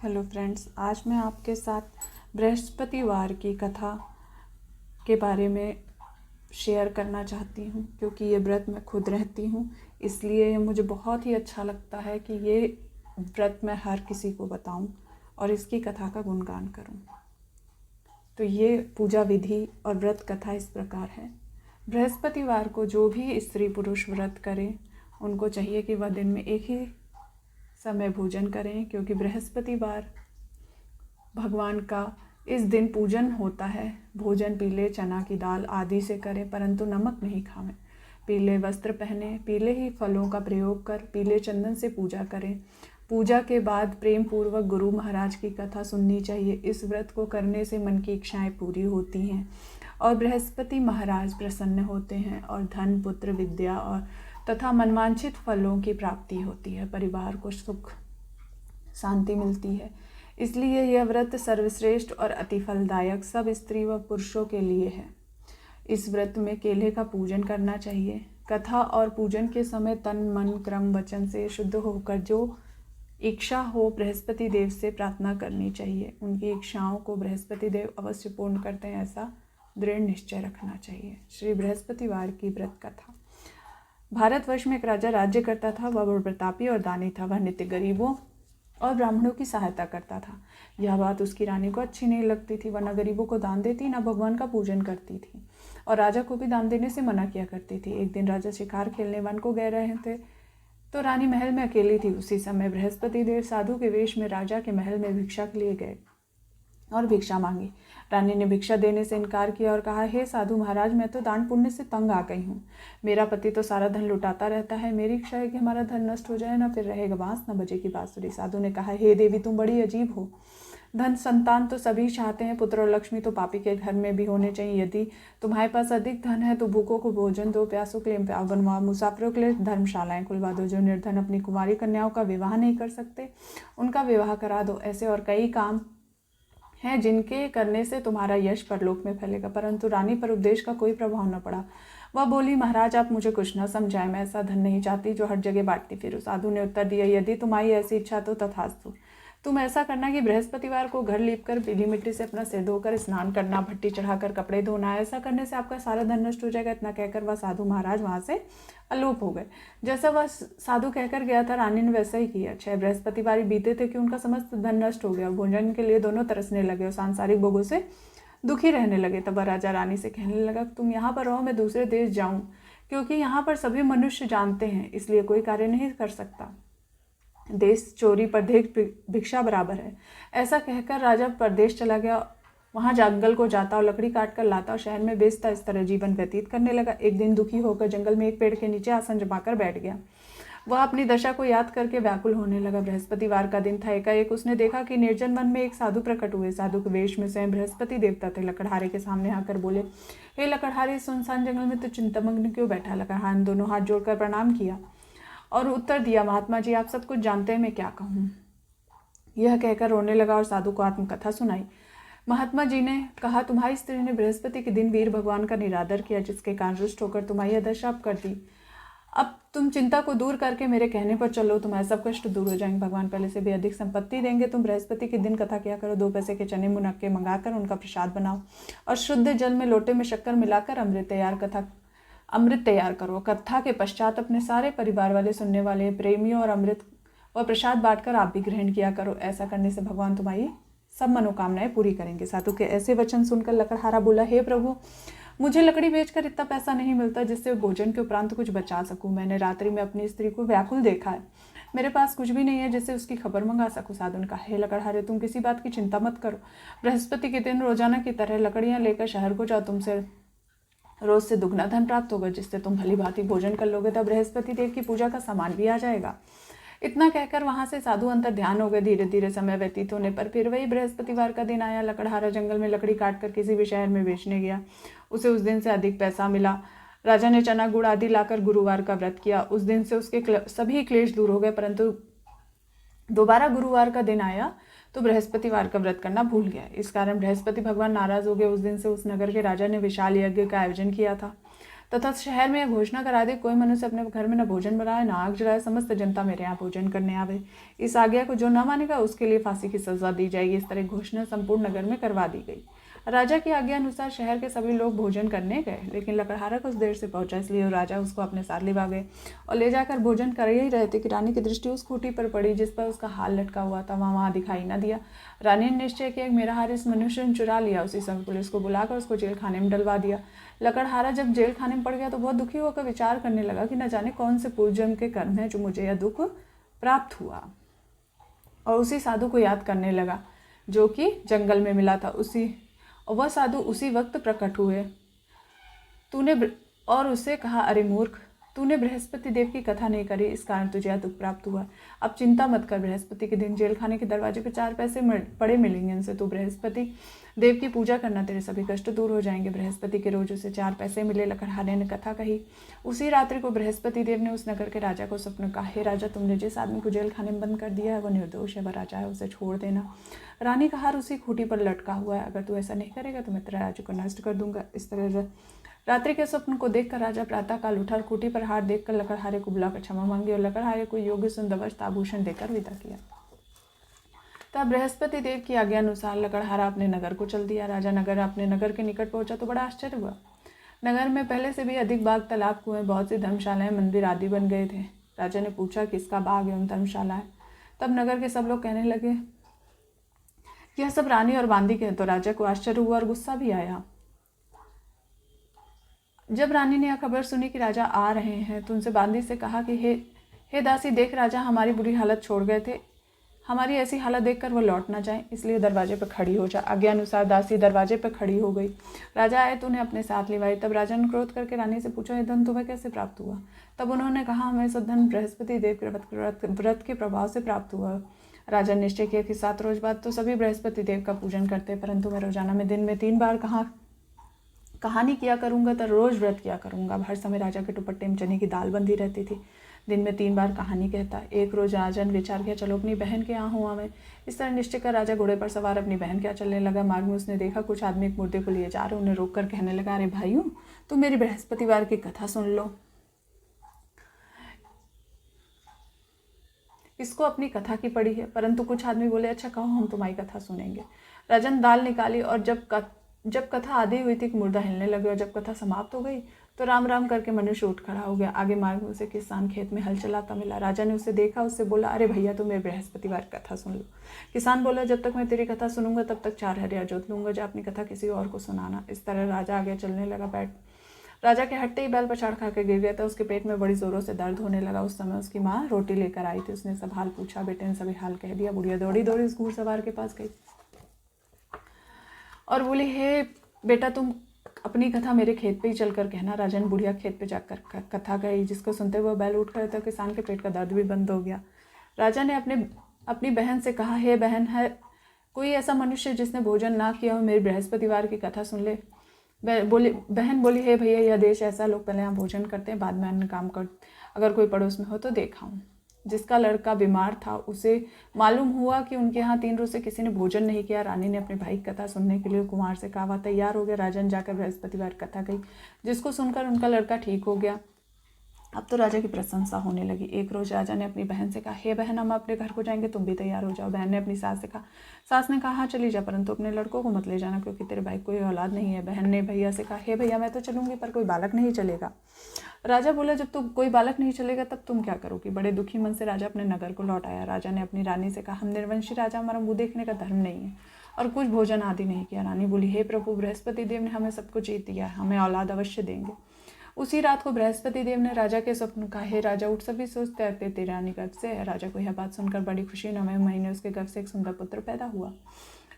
Hello friends, आज मैं आपके साथ बृहस्पतिवार की कथा के बारे में शेयर करना चाहती हूँ। क्योंकि ये व्रत मैं खुद रहती हूँ, इसलिए ये मुझे बहुत ही अच्छा लगता है कि ये व्रत मैं हर किसी को बताऊँ और इसकी कथा का गुणगान करूँ। तो ये पूजा विधि और व्रत कथा इस प्रकार है। बृहस्पतिवार को जो भी स्त्री पुरुष व्रत करें, उनको चाहिए कि वह दिन में एक ही समय भोजन करें, क्योंकि बृहस्पतिवार भगवान का इस दिन पूजन होता है। भोजन पीले चना की दाल आदि से करें, परंतु नमक नहीं खावें। पीले वस्त्र पहने, पीले ही फलों का प्रयोग कर पीले चंदन से पूजा करें। पूजा के बाद प्रेम पूर्वक गुरु महाराज की कथा सुननी चाहिए। इस व्रत को करने से मन की इच्छाएं पूरी होती हैं और बृहस्पति महाराज प्रसन्न होते हैं और धन पुत्र विद्या और तथा मनवांछित फलों की प्राप्ति होती है। परिवार को सुख शांति मिलती है। इसलिए यह व्रत सर्वश्रेष्ठ और अति फलदायक सब स्त्री व पुरुषों के लिए है। इस व्रत में केले का पूजन करना चाहिए। कथा और पूजन के समय तन मन क्रम वचन से शुद्ध होकर जो इच्छा हो बृहस्पति देव से प्रार्थना करनी चाहिए। उनकी इच्छाओं को बृहस्पति देव अवश्य पूर्ण करते हैं, ऐसा दृढ़ निश्चय रखना चाहिए। श्री बृहस्पतिवार की व्रत कथा। भारतवर्ष में एक राजा राज्य करता था। वह बड़ प्रतापी और दानी था। वह नित्य गरीबों और ब्राह्मणों की सहायता करता था। यह बात उसकी रानी को अच्छी नहीं लगती थी। वह न गरीबों को दान देती, न भगवान का पूजन करती थी और राजा को भी दान देने से मना किया करती थी। एक दिन राजा शिकार खेलने वन को गए रहे थे, तो रानी महल में अकेली थी। उसी समय बृहस्पति देव साधु के वेश में राजा के महल में भिक्षा के लिए गए और भिक्षा मांगी। रानी ने भिक्षा देने से इनकार किया और कहा, हे साधु महाराज, मैं तो दान पुण्य से तंग आ गई हूँ। मेरा पति तो सारा धन लुटाता रहता है। मेरी इच्छा है कि हमारा धन नष्ट हो जाए, न फिर रहेगा बांस न बजेगी बांसुरी। साधु ने कहा, हे देवी, तुम बड़ी अजीब हो। धन संतान तो सभी चाहते हैं, पुत्र और लक्ष्मी तो पापी के घर में भी होने चाहिए। यदि तुम्हारे पास अधिक धन है तो भूखों को भोजन दो, प्यासों के लिए प्याऊ बनवाओ, मुसाफिरों के लिए धर्मशालाएं खुलवा दो। जो निर्धन अपनी कुमारी कन्याओं का विवाह नहीं कर सकते, उनका विवाह करा दो। ऐसे और कई काम हैं जिनके करने से तुम्हारा यश परलोक में फैलेगा। परंतु रानी पर उपदेश का कोई प्रभाव न पड़ा। वह बोली, महाराज, आप मुझे कुछ न समझाएं। मैं ऐसा धन नहीं चाहती जो हर जगह बांटती फिरूं। साधु ने उत्तर दिया, यदि तुम्हारी ऐसी इच्छा तो तथास्तु। तुम ऐसा करना कि बृहस्पतिवार को घर लीपकर पीली मिट्टी से अपना सिर धोकर स्नान करना, भट्टी चढ़ाकर कपड़े धोना। ऐसा करने से आपका सारा धन नष्ट हो जाएगा। इतना कहकर वह साधु महाराज वहां से अलोप हो गए। जैसा वह साधु कहकर गया था, रानी ने वैसा ही किया। 6 बृहस्पतिवार बीते थे कि उनका समस्त धन नष्ट हो गया। भोजन के लिए दोनों तरसने लगे और सांसारिक भोगों से दुखी रहने लगे। तब राजा रानी से कहने लगा, तुम यहाँ पर रहो, मैं दूसरे देश जाऊं, क्योंकि यहाँ पर सभी मनुष्य जानते हैं, इसलिए कोई कार्य नहीं कर सकता। देश चोरी परदेश भिक्षा बराबर है। ऐसा कहकर राजा परदेश चला गया। वहां जंगल को जाता और लकड़ी काट कर लाता और शहर में बेचता। इस तरह जीवन व्यतीत करने लगा। एक दिन दुखी होकर जंगल में एक पेड़ के नीचे आसन जमाकर बैठ गया। वह अपनी दशा को याद करके व्याकुल होने लगा। बृहस्पतिवार का दिन था। एकाएक उसने देखा कि निर्जन वन में एक साधु प्रकट हुए। साधु के वेश में स्वयं बृहस्पति देवता थे। लकड़हारे के सामने आकर बोले, हे लकड़हारे, सुनसान जंगल में तो चिंतामग्न क्यों बैठा? लकड़हारे ने दोनों हाथ जोड़कर प्रणाम किया और उत्तर दिया, महात्मा जी, आप सब कुछ जानते हैं, मैं क्या कहूँ। यह कहकर रोने लगा और साधु को आत्मकथा सुनाई। महात्मा जी ने कहा, तुम्हारी स्त्री ने बृहस्पति के दिन वीर भगवान का निरादर किया, जिसके कारण रुष्ट होकर तुम्हारी अधशाप कर दी। अब तुम चिंता को दूर करके मेरे कहने पर चलो, तुम्हारे सब कष्ट दूर हो जाएंगे। भगवान पहले से भी अधिक संपत्ति देंगे। तुम बृहस्पति के दिन कथा किया करो। 2 पैसे के चने मुनक्के मंगाकर उनका प्रसाद बनाओ और शुद्ध जल में लोटे में शक्कर मिलाकर अमृत तैयार करो। कथा के पश्चात अपने सारे परिवार वाले, सुनने वाले, प्रेमियों और अमृत व प्रसाद बांटकर आप भी ग्रहण किया करो। ऐसा करने से भगवान तुम्हारी सब मनोकामनाएं पूरी करेंगे। साधु के ऐसे वचन सुनकर लकड़हारा बोला, हे प्रभु, मुझे लकड़ी बेचकर इतना पैसा नहीं मिलता जिससे भोजन के उपरांत कुछ बचा सकूं। मैंने रात्रि में अपनी स्त्री को व्याकुल देखा है। मेरे पास कुछ भी नहीं है जिससे उसकी खबर मंगा सकूं। साधु ने कहा, हे लकड़हारे, तुम किसी बात की चिंता मत करो। बृहस्पति के दिन रोजाना की तरह लकड़ियां लेकर शहर को जाओ। तुमसे रोज से दुगना धन प्राप्त होगा, जिससे तुम भली भांति भोजन कर लोगे। तब बृहस्पति देव की पूजा का सामान भी आ जाएगा। इतना कहकर वहां से साधु अंतर ध्यान हो गए। धीरे धीरे समय व्यतीत होने पर फिर वही बृहस्पतिवार का दिन आया। लकड़हारा जंगल में लकड़ी काटकर किसी भी शहर में बेचने गया। उसे उस दिन से अधिक पैसा मिला। राजा ने चना गुड़ आदि लाकर गुरुवार का व्रत किया। उस दिन से उसके सभी क्लेश दूर हो गए। परंतु दोबारा गुरुवार का दिन आया तो बृहस्पतिवार का व्रत करना भूल गया। इस कारण बृहस्पति भगवान नाराज हो गए। उस दिन से उस नगर के राजा ने विशाल यज्ञ का आयोजन किया था तथा शहर में यह घोषणा करा दी, कोई मनुष्य अपने घर में न भोजन बनाए न आग जलाए, समस्त जनता मेरे यहाँ भोजन करने आवे। इस आज्ञा को जो न मानेगा उसके लिए फांसी की सजा दी जाएगी। इस तरह घोषणा संपूर्ण नगर में करवा दी गई। राजा की आज्ञा अनुसार शहर के सभी लोग भोजन करने गए, लेकिन लकड़हारा कुछ देर से पहुंचा, इसलिए राजा उसको अपने साथ लिवा गए और ले जाकर भोजन कर ही रहे थे कि रानी की दृष्टि उस खूंटी पर पड़ी जिस पर उसका हाल लटका हुआ था। वहाँ दिखाई न दिया। रानी ने निश्चय किया कि मेरा हार इस मनुष्य ने चुरा लिया। उसी समय पुलिस को बुलाकर उसको जेल खाने में डलवा दिया। लकड़हारा जब जेल खाने में पड़ गया तो बहुत दुखी होकर विचार करने लगा कि न जाने कौन से पूर्व जन्म के कर्म है जो मुझे यह दुख प्राप्त हुआ, और उसी साधु को याद करने लगा जो कि जंगल में मिला था। और वह साधु उसी वक्त प्रकट हुए। और उससे कहा, अरे मूर्ख, तूने बृहस्पति देव की कथा नहीं करी, इस कारण तुझे यह दुख प्राप्त हुआ। अब चिंता मत कर, बृहस्पति के दिन जेल खाने के दरवाजे पर 4 पैसे पड़े मिलेंगे, इनसे तू बृहस्पति देव की पूजा करना, तेरे सभी कष्ट दूर हो जाएंगे। बृहस्पति के रोज उसे 4 पैसे मिले। लकड़हारे ने कथा कही। उसी रात्रि को बृहस्पति देव ने उस नगर के राजा को स्वप्न कहा, हे राजा, तुमने जिस आदमी को जेल खाने में बंद कर दिया है वह निर्दोष है, वह राजा है, उसे छोड़ देना। रानी का हार उसी खूंटी पर लटका हुआ है, अगर तू ऐसा नहीं करेगा तो मैं तेरे राज्य को नष्ट कर दूंगा। इस तरह रात्रि के स्वप्न को देखकर राजा प्रातःकाल उठा, खूंटी पर हार देखकर लकड़हारे को बुलाकर क्षमा मांगी और लकड़हारे को योग्य सुंदर वस्त्र आभूषण देकर विदा किया। तब बृहस्पति देव की आज्ञा अनुसार लकड़हारा अपने नगर को चल दिया। राजा अपने नगर के निकट पहुंचा तो बड़ा आश्चर्य हुआ। नगर में पहले से भी अधिक बाग, तालाब, कुएं, बहुत सी धर्मशालाएं, मंदिर आदि बन गए थे। राजा ने पूछा, किसका बाग एवं धर्मशाला है? तब नगर के सब लोग कहने लगे, यह सब रानी और बांदी के हैं। तो राजा को आश्चर्य हुआ और गुस्सा भी आया। जब रानी ने यह खबर सुनी कि राजा आ रहे हैं तो उनसे बांदी से कहा कि हे दासी, देख, राजा हमारी बुरी हालत छोड़ गए थे, हमारी ऐसी हालत देखकर वो लौट ना जाए, इसलिए दरवाजे पर खड़ी हो जा। आज्ञा अनुसार दासी दरवाजे पर खड़ी हो गई। राजा आए तो उन्हें अपने साथ लिवाई। तब राजा ने क्रोध करके रानी से पूछा, यह धन तुम्हें कैसे प्राप्त हुआ? तब उन्होंने कहा, हमें सब धन बृहस्पति देव के व्रत के प्रभाव से प्राप्त हुआ। राजा ने निश्चय किया कि 7 रोज बाद तो सभी बृहस्पति देव का पूजन करते, परंतु मैं रोजाना में दिन में 3 बार कहानी किया करूंगा, तो रोज व्रत किया करूंगा। हर समय राजा के दुपट्टे में चने की दाल बंधी रहती थी। दिन में 3 बार कहानी कहता। एक रोज राजा ने विचार किया, चलो अपनी बहन के यहाँ हुआ मैं। इस तरह निश्चय कर राजा घोड़े पर सवार अपनी बहन के यहाँ चलने लगा। मार्ग में उसने देखा कुछ आदमी एक मुर्दे को लिए जा रहे। उन्हें रोक कर कहने लगा, अरे भाइयों, तुम मेरी बृहस्पतिवार की कथा सुन लो, इसको अपनी कथा की पड़ी है। परंतु कुछ आदमी बोले, अच्छा कहो, हम तुम्हारी कथा सुनेंगे। राजा ने दाल निकाली और जब कथा आधी हुई थी कि मुर्दा हिलने लगे, और जब कथा समाप्त हो गई तो राम राम करके मनुष्य उठ खड़ा हो गया। आगे मार्ग में उसे किसान खेत में हल चलाता मिला। राजा ने उसे देखा, उससे बोला, अरे भैया, तुम मेरे बृहस्पतिवार कथा सुन लो। किसान बोला, जब तक मैं तेरी कथा सुनूंगा तब तक 4 हरिया जोत लूंगा, जा अपनी कथा किसी और को सुनाना। इस तरह राजा आगे चलने लगा। राजा के हटते ही बैल पछाड़ खा के गिर गया था। उसके पेट में बड़ी जोरों से दर्द होने लगा। उस समय उसकी माँ रोटी लेकर आई थी। उसने सब हाल पूछा। बेटे ने सभी हाल कह दिया। बुढ़िया दौड़ी उस घुड़सवार के पास गई और बोली, हे बेटा, तुम अपनी कथा मेरे खेत पे ही चलकर कहना। राजा ने बुढ़िया खेत पे जाकर कथा कही, जिसको सुनते हुए बैल उठ खड़े थे। किसान के पेट का दर्द भी बंद हो गया। राजा ने अपनी बहन से कहा, हे बहन, है कोई ऐसा मनुष्य जिसने भोजन ना किया हो, मेरी बृहस्पतिवार की कथा सुन ले। बहन बोली, हे भैया, यह देश ऐसा, लोग पहले यहाँ भोजन करते हैं, बाद में अन्य काम कर। अगर कोई पड़ोस में हो तो देखा हूँ। जिसका लड़का बीमार था उसे मालूम हुआ कि उनके यहाँ 3 रोज से किसी ने भोजन नहीं किया। रानी ने अपने भाई की कथा सुनने के लिए कुमार से कहा। तैयार हो गया। राजा ने जाकर बृहस्पतिवार कथा कही, जिसको सुनकर उनका लड़का ठीक हो गया। अब तो राजा की प्रशंसा होने लगी। एक रोज राजा ने अपनी बहन से कहा, हे बहन, हम अपने घर को जाएंगे, तुम भी तैयार हो जाओ। बहन ने अपनी सास से कहा। सास ने कहा, हाँ चली जा, परंतु अपने लड़कों को मत ले जाना, क्योंकि तेरे भाई कोई औलाद नहीं है। बहन ने भैया से कहा, हे भैया, मैं तो चलूंगी, पर कोई बालक नहीं चलेगा। राजा बोला, जब तो कोई बालक नहीं चलेगा तब तुम क्या करोगी? बड़े दुखी मन से राजा अपने नगर को लौट आया। राजा ने अपनी रानी से कहा, हम निर्वंशी राजा, हमारा मुँह देखने का धर्म नहीं है और कुछ भोजन आदि नहीं किया। रानी बोली, हे प्रभु, बृहस्पति देव ने हमें सब कुछ जीत दिया है, हमें औलाद अवश्य देंगे। उसी रात को बृहस्पति देव ने राजा के स्वप्न कहा, हे राजा, उठ, सभी सोचते हैं तेरी रानी गर्भ से है। राजा को यह बात सुनकर बड़ी खुशी। 9वें महीने उसके गर्भ से एक सुंदर पुत्र पैदा हुआ।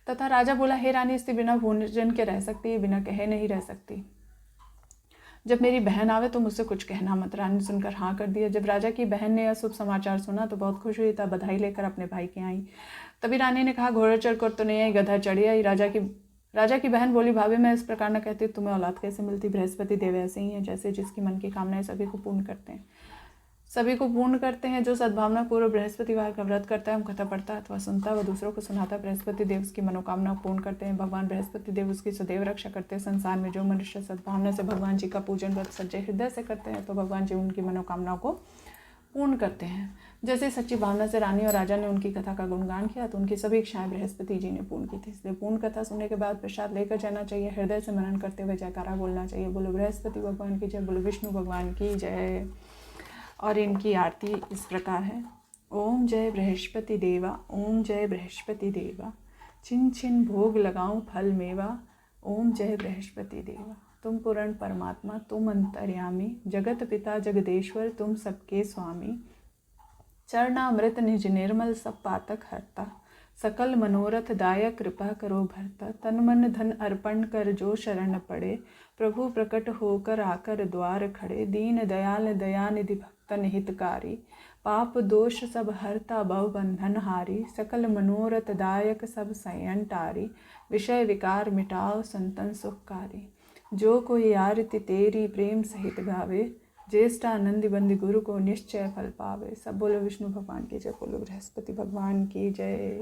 तथा राजा बोला, हे रानी, स्त्री बिना भोजन के रह सकती है, बिना कहे नहीं रह सकती। जब मेरी बहन आवे तो मुझसे कुछ कहना मत। रानी सुनकर हाँ कर दिया। जब राजा की बहन ने यह शुभ समाचार सुना तो बहुत खुश हुई, तब बधाई लेकर अपने भाई के आई। तभी रानी ने कहा, घोड़ा चढ़कर तो नहीं आई, गधा चढ़ी आई। राजा की बहन बोली, भाभी, मैं इस प्रकार न कहती, तुम्हें औलाद कैसे मिलती? बृहस्पति देव ऐसे ही हैं, जैसे जिसकी मन की कामनाएं सभी को पूर्ण करते हैं। सभी को पूर्ण करते हैं। जो सद्भावना पूर्व बृहस्पतिवार का व्रत करता है, हम कथा पढ़ता है अथवा सुनता है, वह दूसरों को सुनाता है, बृहस्पति देव उसकी मनोकामना पूर्ण करते हैं। भगवान बृहस्पति देव उसकी सदैव रक्षा करते हैं। संसार में जो मनुष्य सद्भावना से भगवान जी का पूजन व्रत सच्चे हृदय से करते हैं तो भगवान जी उनकी मनोकामनाओं को पूर्ण करते हैं। जैसे सच्ची भावना से रानी और राजा ने उनकी कथा का गुणगान किया तो उनकी सभी इच्छाएं बृहस्पति जी ने पूर्ण की थी। इसलिए पूर्ण कथा सुनने के बाद प्रसाद लेकर जाना चाहिए। हृदय से मनन करते हुए जयकारा बोलना चाहिए। बोलो बृहस्पति भगवान की जय, बोलो विष्णु भगवान की जय। और इनकी आरती इस प्रकार है। ओम जय बृहस्पति देवा, ओम जय बृहस्पति देवा, छिन छिन भोग लगाऊं फल मेवा, ओम जय बृहस्पति देवा। तुम पूर्ण परमात्मा, तुम अंतर्यामी, जगत पिता जगदेश्वर, तुम सबके स्वामी। चरणामृत निज निर्मल सब पातक हरता, सकल मनोरथ दायक कृपा करो भरता। तन मन धन अर्पण कर जो शरण पड़े, प्रभु प्रकट होकर आकर द्वार खड़े। दीन दयाल दयानिधि भक्तन हितकारी, पाप दोष सब हरता भव बंधन हारी। सकल मनोरथ दायक सब सयन टारी, विषय विकार मिटाओ संतन सुखकारी। जो कोई आरती तेरी प्रेम सहित गावे, ज्येष्ठानंद बंदी गुरु को निश्चय फल पावे। सब बोलो विष्णु भगवान की जय, बोलो बृहस्पति भगवान की जय।